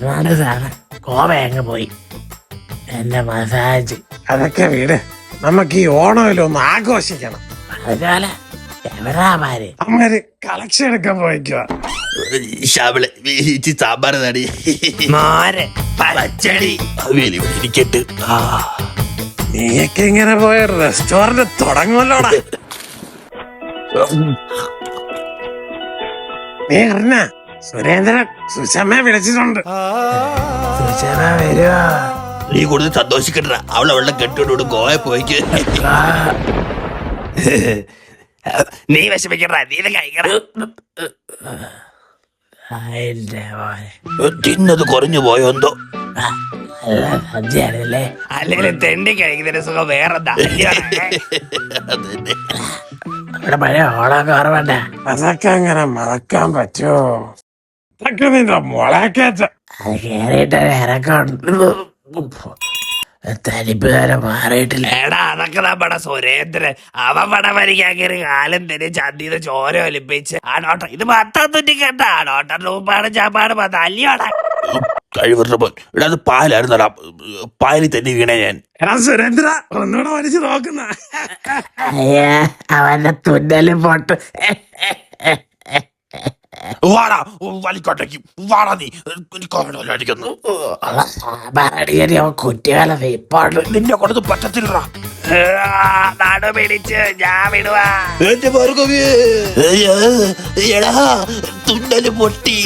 അതാണ് sir Copa അങ്ങ് പോയി. എന്റെ മസാജ് അതൊക്കെ വീട്. നമുക്ക് ഈ ഓണമിലൊന്ന് ആഘോഷിക്കണം. അതുപോലെ എവരാമാര് അമ്മര് കളക്ഷൻ എടുക്കാൻ പോയിക്കുക. ശാവള് വീച്ചി സാമ്പാർ നടി മോര് പച്ചടി അവിയൽ ഇവിടെ ഇരിക്കട്ട്. നീയൊക്കെ ഇങ്ങനെ പോയ റെസ്റ്റോറന്റ് തുടങ്ങുമല്ലോടാ. നീ അറിഞ്ഞ സുരേന്ദ്രൻ സുഷമ്മയെ വിളിച്ചിട്ടുണ്ട്. സുഷമ വരുവോ? നീ കൂടുതൽ സന്തോഷിക്കട്ട. അവളെ കെട്ടിയോട് ഗോയ പോയിക്ക്. നീ വിഷമിക്കട്ട. നീ ഇത് കഴിക്കണ. അതിന്റെ മോനെ തിന്നത് കുറഞ്ഞു പോയോ എന്തോ. നല്ല സദ്യയാണല്ലേ. അല്ലെങ്കിൽ തെണ്ടി കഴിക്കുന്നതിന് സുഖം വേറെന്താ. ഇവിടെ പഴയ ഓണം കുറവണ്ട. അതൊക്കെ അങ്ങനെ മറക്കാൻ പറ്റുമോ? അതൊക്കെ നിന്റെ മുളക്കേറ്റ. അത് കേറിയിട്ട് ഇറക്കം തനിപ്പ് വരെ മാറിയിട്ടില്ല. എടാ അതൊക്കെ നമ്മുടെ സുരേന്ദ്രൻ. അവൻ പടം വരിക്കാൻ കയറി കാലം തന്നെ ചന്തിന്ന് ചോര ഒലിപ്പിച്ച് ആ നോട്ടം ഇത് മൊത്തം തുന്നിക്കണ്ട. ആ നോട്ടം രൂപാട് ചാപ്പാട് അല്ലയോടാ കഴിവരുടെ പോൻ. ഇവിടെ അത് പാലായിരുന്നടാ. പാലിൽ തന്നെ വീണ ഞാൻ. എടാ സുരേന്ദ്ര ഒന്നുകൂടെ വലിച്ചു നോക്കുന്ന. അയ്യ അവന്റെ തുന്നലും പൊട്ട്. വാടാ വലിക്കോട്ടേക്ക് വാടാ. നീ അടിക്കുന്നു. സാമ്പാറടിക്കരി അവൻ കുറ്റികാല വെപ്പാട്. നിന്നെ കൊണ്ടത് പറ്റത്തില്ല. നടു പിടിച്ച് ഞാൻ വിടുവാ. എന്റെ ഭാർഗവി എടാ തുന്നല് പൊട്ടി.